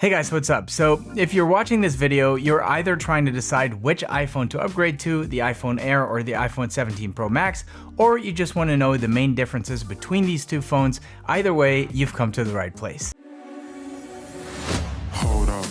Hey guys, what's up? So if you're watching this video, you're either trying to decide which iPhone to upgrade to, the iPhone Air or the iPhone 17 Pro Max, or you just want to know the main differences between these two phones. Either way, you've come to the right place. Hold up,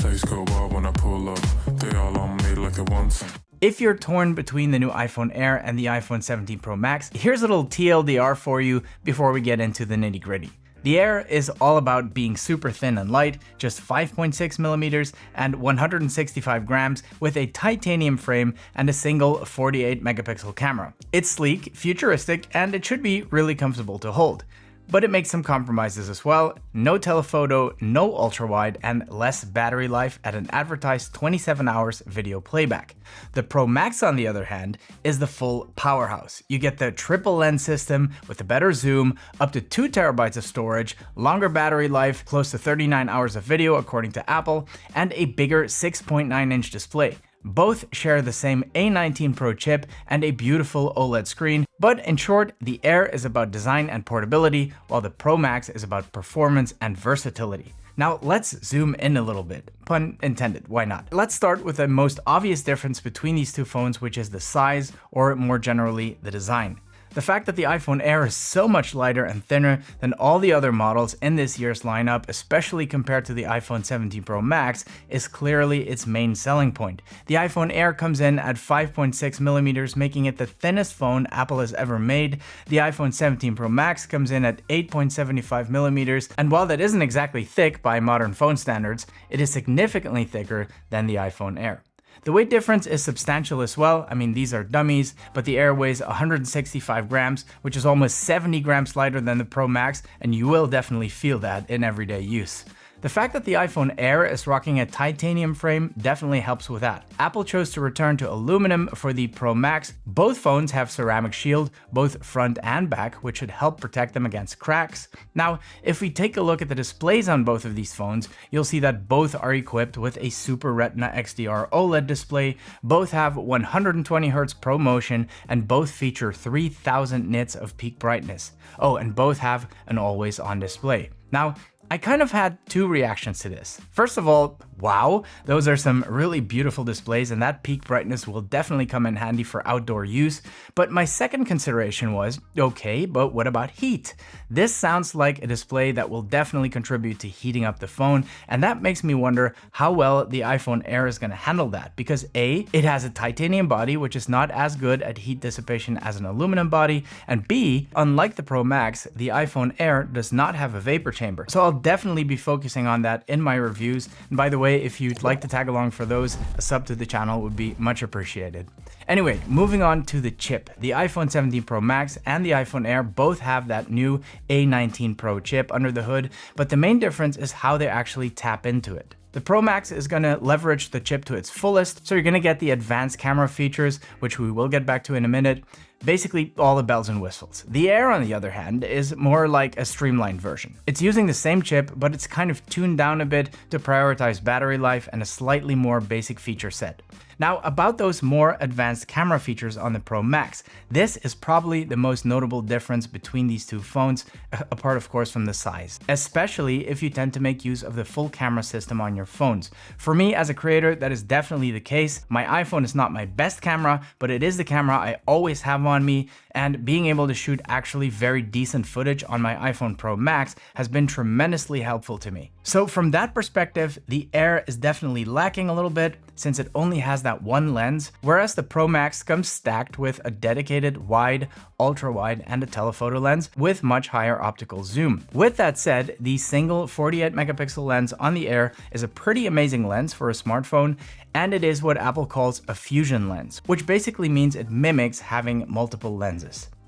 let's go wild when I pull up. They all on me like it once. If you're torn between the new iPhone Air and the iPhone 17 Pro Max, here's a little TLDR for you before we get into the nitty-gritty. The Air is all about being super thin and light, just 5.6 millimeters and 165 grams with a titanium frame and a single 48 megapixel camera. It's sleek, futuristic, and it should be really comfortable to hold. But it makes some compromises as well. No telephoto, no ultra-wide, and less battery life at an advertised 27 hours video playback. The Pro Max, on the other hand, is the full powerhouse. You get the triple lens system with a better zoom, up to 2 terabytes of storage, longer battery life, close to 39 hours of video according to Apple, and a bigger 6.9-inch display. Both share the same A19 Pro chip and a beautiful OLED screen, but in short, the Air is about design and portability, while the Pro Max is about performance and versatility. Now let's zoom in a little bit. Pun intended, why not? Let's start with the most obvious difference between these two phones, which is the size, or more generally, the design. The fact that the iPhone Air is so much lighter and thinner than all the other models in this year's lineup, especially compared to the iPhone 17 Pro Max, is clearly its main selling point. The iPhone Air comes in at 5.6 millimeters, making it the thinnest phone Apple has ever made. The iPhone 17 Pro Max comes in at 8.75 millimeters, and while that isn't exactly thick by modern phone standards, it is significantly thicker than the iPhone Air. The weight difference is substantial as well. I mean, these are dummies, but the Air weighs 165 grams, which is almost 70 grams lighter than the Pro Max, and you will definitely feel that in everyday use. The fact that the iPhone Air is rocking a titanium frame definitely helps with that. Apple chose to return to aluminum for the Pro Max. Both phones have ceramic shield, both front and back, which should help protect them against cracks. Now, if we take a look at the displays on both of these phones, you'll see that both are equipped with a Super Retina XDR OLED display, both have 120Hz ProMotion, and both feature 3000 nits of peak brightness. Oh, and both have an always-on display. Now, I kind of had two reactions to this. First of all, wow, those are some really beautiful displays, and that peak brightness will definitely come in handy for outdoor use. But my second consideration was, okay, but what about heat? This sounds like a display that will definitely contribute to heating up the phone, and that makes me wonder how well the iPhone Air is going to handle that, because A, it has a titanium body, which is not as good at heat dissipation as an aluminum body, and B, unlike the Pro Max, the iPhone Air does not have a vapor chamber. So I'll definitely be focusing on that in my reviews. And by the way, if you'd like to tag along for those, a sub to the channel would be much appreciated. Anyway, moving on to the chip. The iPhone 17 Pro Max and the iPhone Air both have that new A19 Pro chip under the hood, but the main difference is how they actually tap into it. The Pro Max is going to leverage the chip to its fullest, so you're going to get the advanced camera features, which we will get back to in a minute. Basically all the bells and whistles. The Air, on the other hand, is more like a streamlined version. It's using the same chip, but it's kind of tuned down a bit to prioritize battery life and a slightly more basic feature set. Now, about those more advanced camera features on the Pro Max, this is probably the most notable difference between these two phones, apart of course from the size, especially if you tend to make use of the full camera system on your phones. For me as a creator, that is definitely the case. My iPhone is not my best camera, but it is the camera I always have on me, and being able to shoot actually very decent footage on my iPhone Pro Max has been tremendously helpful to me. So from that perspective, the Air is definitely lacking a little bit, since it only has that one lens, whereas the Pro Max comes stacked with a dedicated wide, ultra-wide, and a telephoto lens with much higher optical zoom. With that said, the single 48 megapixel lens on the Air is a pretty amazing lens for a smartphone, and it is what Apple calls a fusion lens, which basically means it mimics having multiple lenses.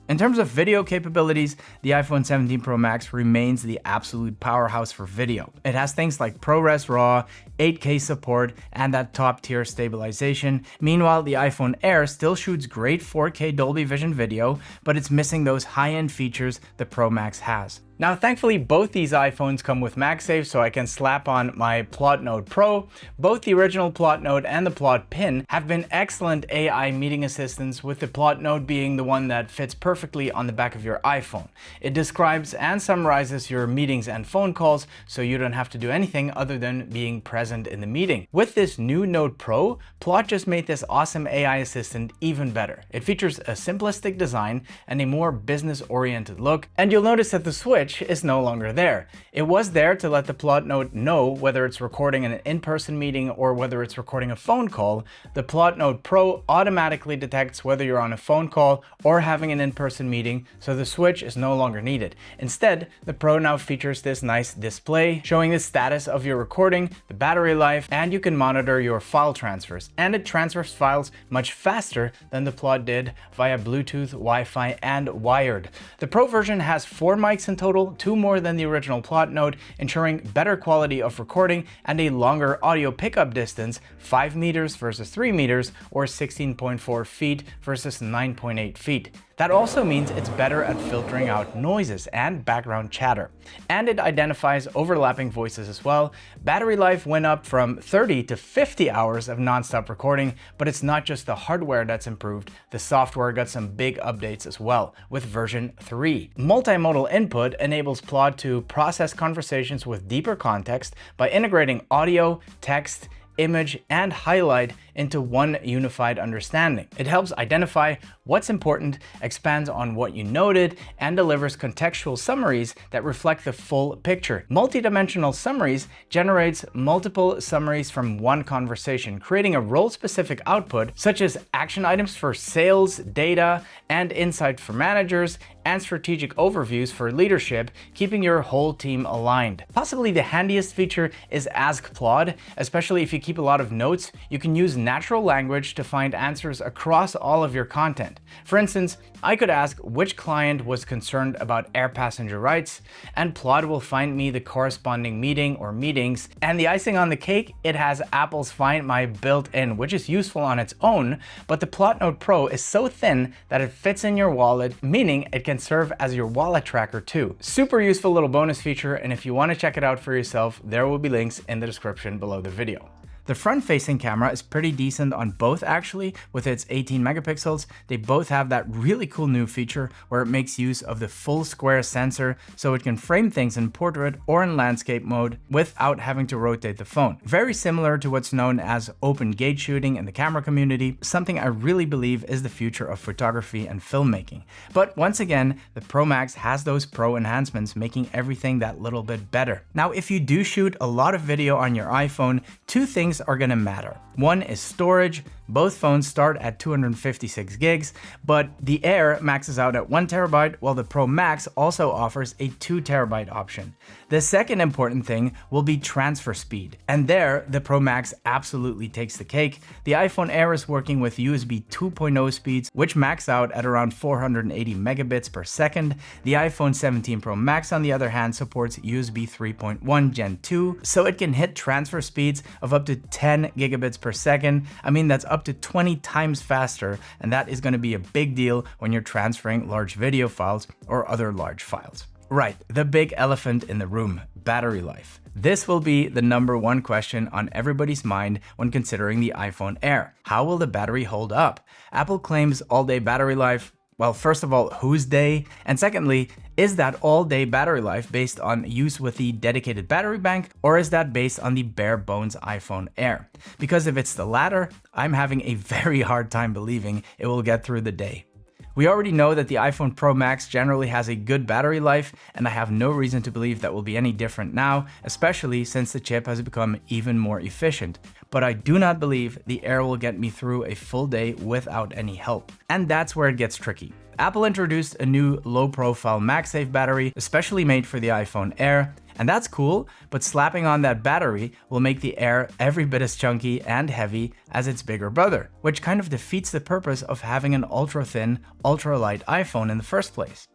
In terms of video capabilities, the iPhone 17 Pro Max remains the absolute powerhouse for video. It has things like ProRes RAW, 8K support, and that top-tier stabilization. Meanwhile, the iPhone Air still shoots great 4K Dolby Vision video, but it's missing those high-end features the Pro Max has. Now, thankfully, both these iPhones come with MagSafe, so I can slap on my Plaud Note Pro. Both the original Plaud Note and the Plaud Pin have been excellent AI meeting assistants, with the Plaud Note being the one that fits perfectly on the back of your iPhone. It describes and summarizes your meetings and phone calls, so you don't have to do anything other than being present in the meeting. With this new Note Pro, Plaud just made this awesome AI assistant even better. It features a simplistic design and a more business-oriented look, and you'll notice that the switch is no longer there. It was there to let the Plaud Note know whether it's recording an in-person meeting or whether it's recording a phone call. The Plaud Note Pro automatically detects whether you're on a phone call or having an in-person meeting, so the switch is no longer needed. Instead, the Pro now features this nice display showing the status of your recording, the battery life, and you can monitor your file transfers. And it transfers files much faster than the Plaud did via Bluetooth, Wi-Fi, and wired. The Pro version has 4 mics in total, 2 more than the original Plaud Note, ensuring better quality of recording and a longer audio pickup distance, 5 meters versus 3 meters, or 16.4 feet versus 9.8 feet. That also means it's better at filtering out noises and background chatter. And it identifies overlapping voices as well. Battery life went up from 30 to 50 hours of non-stop recording, but it's not just the hardware that's improved. The software got some big updates as well with version 3. Multimodal input enables Plaud to process conversations with deeper context by integrating audio, text, image, and highlight into one unified understanding. It helps identify what's important, expands on what you noted, and delivers contextual summaries that reflect the full picture. Multidimensional summaries generates multiple summaries from one conversation, creating a role-specific output such as action items for sales, data, and insight for managers, and strategic overviews for leadership, keeping your whole team aligned. Possibly the handiest feature is Ask Plaud, especially if you keep a lot of notes. You can use natural language to find answers across all of your content. For instance, I could ask which client was concerned about air passenger rights, and Plaud will find me the corresponding meeting or meetings. And the icing on the cake, it has Apple's Find My built in, which is useful on its own, but the Plaud Note Pro is so thin that it fits in your wallet, meaning it can serve as your wallet tracker too. Super useful little bonus feature, and if you want to check it out for yourself, there will be links in the description below the video. The front-facing camera is pretty decent on both actually, with its 18 megapixels. They both have that really cool new feature where it makes use of the full square sensor, so it can frame things in portrait or in landscape mode without having to rotate the phone. Very similar to what's known as open gate shooting in the camera community, something I really believe is the future of photography and filmmaking. But once again, the Pro Max has those pro enhancements, making everything that little bit better. Now, if you do shoot a lot of video on your iPhone, 2 things are going to matter. One is storage. Both phones start at 256 gigs, but the Air maxes out at 1 terabyte, while the Pro Max also offers a 2 terabyte option. The second important thing will be transfer speed, and there the Pro Max absolutely takes the cake. The iPhone Air is working with USB 2.0 speeds, which max out at around 480 megabits per second. The iPhone 17 Pro Max, on the other hand, supports USB 3.1 Gen 2, so it can hit transfer speeds of up to 10 gigabits per second. I mean, that's up to 20 times faster, and that is going to be a big deal when you're transferring large video files or other large files. Right, the big elephant in the room, battery life. This will be the #1 question on everybody's mind when considering the iPhone Air. How will the battery hold up? Apple claims all-day battery life. Well, first of all, whose day? And secondly, is that all-day battery life based on use with the dedicated battery bank, or is that based on the bare bones iPhone Air? Because if it's the latter, I'm having a very hard time believing it will get through the day. We already know that the iPhone Pro Max generally has a good battery life, and I have no reason to believe that will be any different now, especially since the chip has become even more efficient. But I do not believe the Air will get me through a full day without any help. And that's where it gets tricky. Apple introduced a new low-profile MagSafe battery, especially made for the iPhone Air, and that's cool, but slapping on that battery will make the Air every bit as chunky and heavy as its bigger brother, which kind of defeats the purpose of having an ultra-thin, ultra-light iPhone in the first place.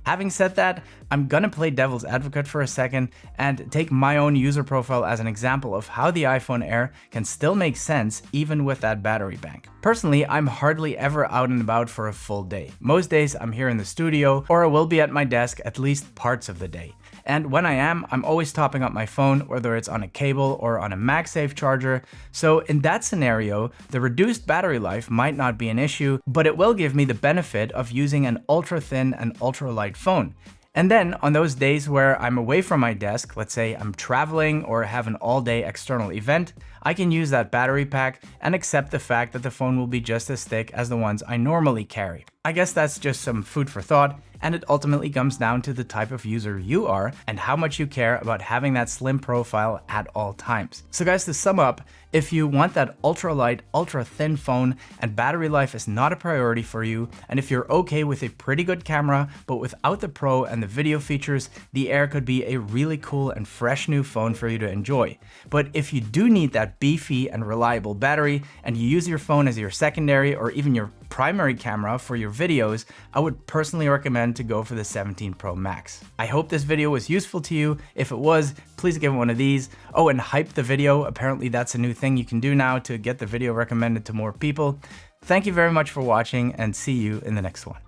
Having said that, I'm gonna play devil's advocate for a second and take my own user profile as an example of how the iPhone Air can still make sense even with that battery bank. Personally, I'm hardly ever out and about for a full day. Most days I'm here in the studio or I will be at my desk at least parts of the day. And when I am, I'm always topping up my phone, whether it's on a cable or on a MagSafe charger. So in that scenario, the reduced battery life might not be an issue, but it will give me the benefit of using an ultra thin and ultra light phone. And then on those days where I'm away from my desk, let's say I'm traveling or have an all-day external event, I can use that battery pack and accept the fact that the phone will be just as thick as the ones I normally carry. I guess that's just some food for thought, and it ultimately comes down to the type of user you are and how much you care about having that slim profile at all times. So guys, to sum up, if you want that ultra light, ultra thin phone and battery life is not a priority for you, and if you're okay with a pretty good camera but without the Pro and the video features, the Air could be a really cool and fresh new phone for you to enjoy. But if you do need that beefy and reliable battery and you use your phone as your secondary or even your primary camera for your videos, I would personally recommend to go for the 17 Pro Max. I hope this video was useful to you. If it was, please give it one of these. Oh, and hype the video. Apparently that's a new thing you can do now to get the video recommended to more people. Thank you very much for watching and see you in the next one.